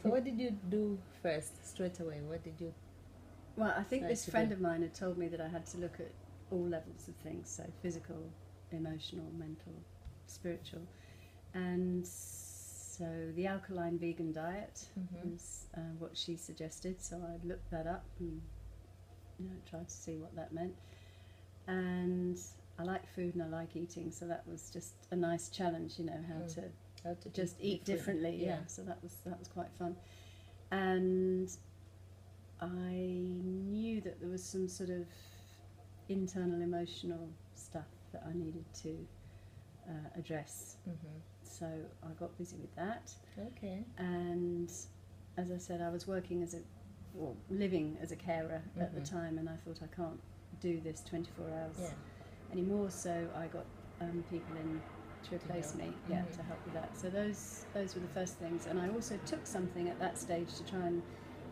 So what did you do first, straight away? What did you... Well, I think Right, this to friend do. of mine had told me that I had to look at all levels of things, so physical, emotional, mental, spiritual. And so the alkaline vegan diet was what she suggested, so I looked that up and tried to see what that meant. And I like food and I like eating, so that was just a nice challenge, how to just eat differently. Yeah, so that was quite fun. And I knew that there was some sort of internal emotional stuff that I needed to address. So I got busy with that. Okay. And as I said, I was working living as a carer at the time, and I thought I can't do this 24 hours anymore. So I got people in to replace me, to help with that. So those were the first things. And I also took something at that stage to try and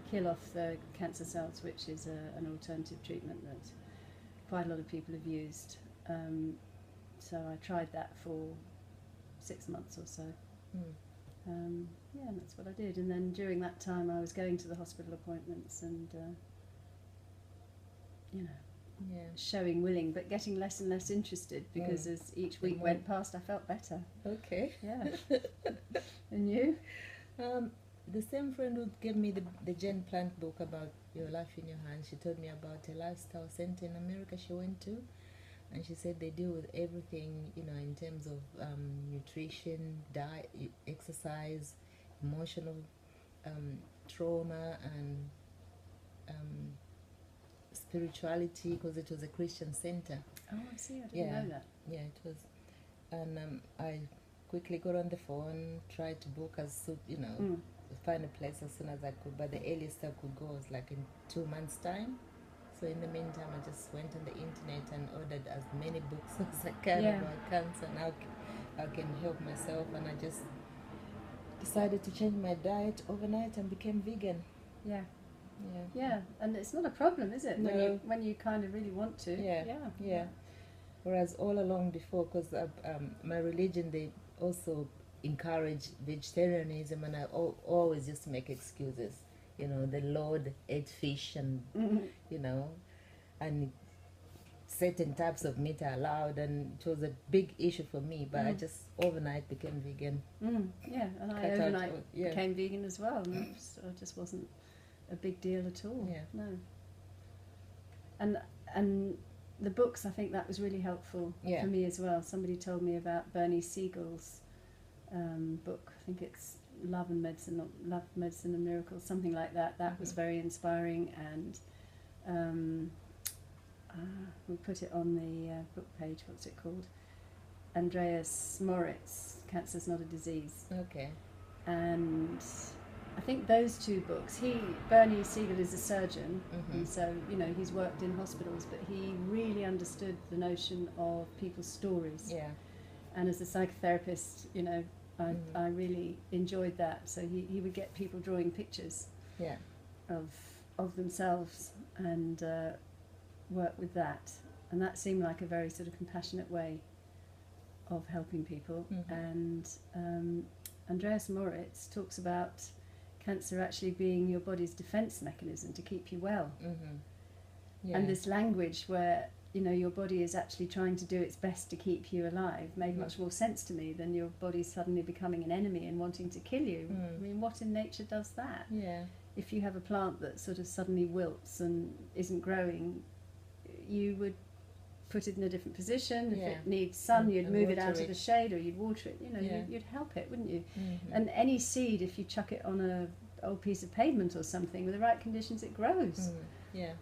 kill off the cancer cells, which is an alternative treatment that quite a lot of people have used. So I tried that for 6 months or so. And that's what I did. And then during that time I was going to the hospital appointments and showing willing, but getting less and less interested, because as each week went past I felt better. Okay. Yeah. And you? The same friend who gave me the Jen Plant book about Your Life in Your Hands, she told me about a lifestyle center in America she went to, and she said they deal with everything, in terms of nutrition, diet, exercise, emotional trauma, and spirituality, because it was a Christian center. Oh, I see. I didn't know that. Yeah, it was. And I quickly got on the phone, tried to book find a place as soon as I could, but the earliest I could go was like in 2 months' time. So in the meantime, I just went on the internet and ordered as many books as I can about cancer and how I can help myself. And I just decided to change my diet overnight and became vegan. Yeah. And it's not a problem, is it? No. When you kind of really want to. Yeah. Whereas all along before, because my religion, they also encourage vegetarianism, and I always used to make excuses. The Lord ate fish and, and certain types of meat are allowed, and it was a big issue for me, but I just overnight became vegan. Yeah, and I overnight became vegan as well, and it just wasn't a big deal at all. Yeah. No. And the books, I think that was really helpful for me as well. Somebody told me about Bernie Siegel's book. I think it's Love, Medicine and Miracles, something like that. That was very inspiring, and we put it on the book page. What's it called? Andreas Moritz, Cancer's Not a Disease. Okay. And I think those two books, Bernie Siegel is a surgeon, and so, he's worked in hospitals, but he really understood the notion of people's stories. Yeah. And as a psychotherapist, I really enjoyed that. So he would get people drawing pictures of themselves and work with that. And that seemed like a very sort of compassionate way of helping people. And Andreas Moritz talks about cancer actually being your body's defense mechanism to keep you well. And this language where your body is actually trying to do its best to keep you alive made much more sense to me than your body suddenly becoming an enemy and wanting to kill you. I mean, what in nature does that? If you have a plant that sort of suddenly wilts and isn't growing, you would put it in a different position. If it needs sun, you'd move it out of the shade, or you'd water it. You'd help it, wouldn't you? And any seed, if you chuck it on a old piece of pavement or something, with the right conditions, it grows.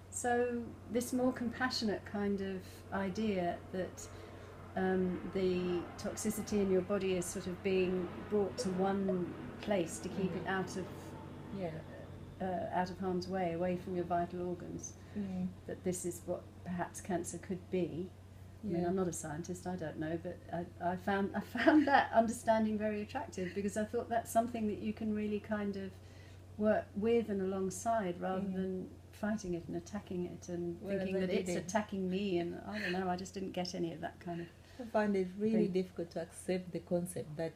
So this more compassionate kind of idea that the toxicity in your body is sort of being brought to one place to keep it out of harm's way, away from your vital organs. That this is what perhaps cancer could be. I mean, I'm not a scientist, I don't know, but I found that understanding very attractive, because I thought that's something that you can really kind of work with and alongside, rather than fighting it and attacking it and thinking that it's attacking me, and I don't know, I just didn't get any of that kind of I find it really difficult to accept the concept that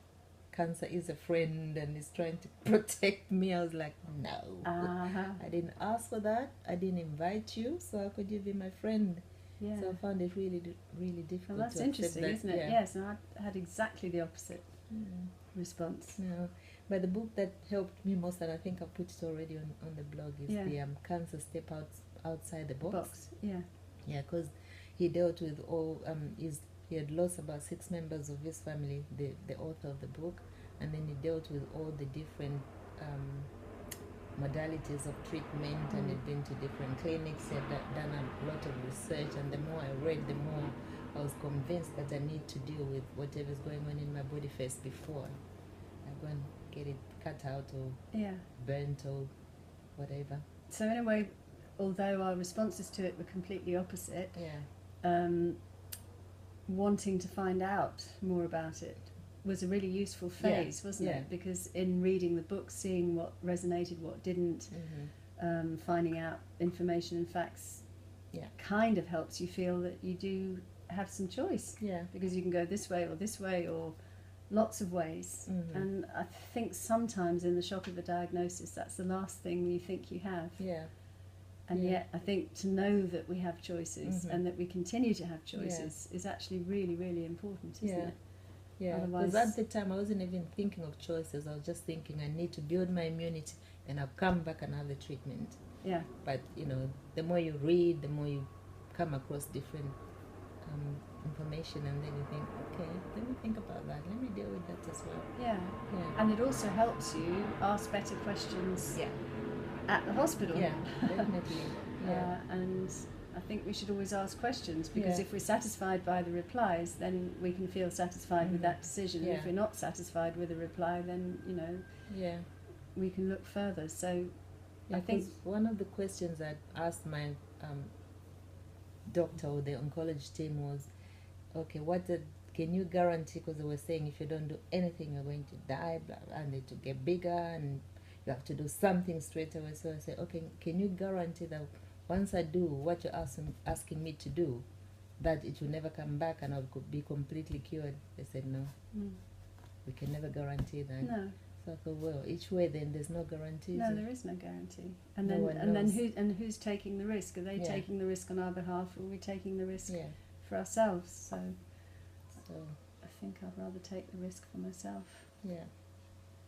cancer is a friend and is trying to protect me. I was like, no, I didn't ask for that. I didn't invite you, so how could you be my friend? Yeah. So I found it really, really difficult. Well, that's to interesting, that, isn't it? Yes, and I had exactly the opposite response. No, but the book that helped me most, and I think I put it already on the blog, is the Cancer Step Outside the Box. Yeah, because he dealt with all he had lost about 6 members of his family, the author of the book, and then he dealt with all the different modalities of treatment, and he'd been to different clinics. He had done a lot of research, and the more I read, the more I was convinced that I need to deal with whatever's going on in my body first before I go and get it cut out or burnt or whatever. So in a way, although our responses to it were completely opposite, wanting to find out more about it was a really useful phase, wasn't it? Because in reading the book, seeing what resonated, what didn't, finding out information and facts kind of helps you feel that you do have some choice. Yeah. Because you can go this way or lots of ways. And I think sometimes in the shock of a diagnosis, that's the last thing you think you have. Yeah. And yet I think to know that we have choices and that we continue to have choices is actually really, really important, isn't it? Yeah, because at the time I wasn't even thinking of choices. I was just thinking I need to build my immunity and I'll come back and have the treatment. Yeah. But, the more you read, the more you come across different information, and then you think, okay, let me think about that. Let me deal with that as well. Yeah. And it also helps you ask better questions at the hospital. Yeah, definitely. And I think we should always ask questions, because if we're satisfied by the replies, then we can feel satisfied with that decision. If we're not satisfied with a reply, then we can look further. So I think one of the questions I asked my doctor or the oncology team was, okay, can you guarantee, because they were saying if you don't do anything you're going to die, blah, blah, and to get bigger and you have to do something straight away. So I said, okay, can you guarantee that once I do what you're asking me to do, that it will never come back and I could be completely cured? They said no. We can never guarantee that. No. So I thought, well, each way then there's no guarantee. No, there is no guarantee. And then who's taking the risk? Are they taking the risk on our behalf, or are we taking the risk for ourselves? So I think I'd rather take the risk for myself. Yeah.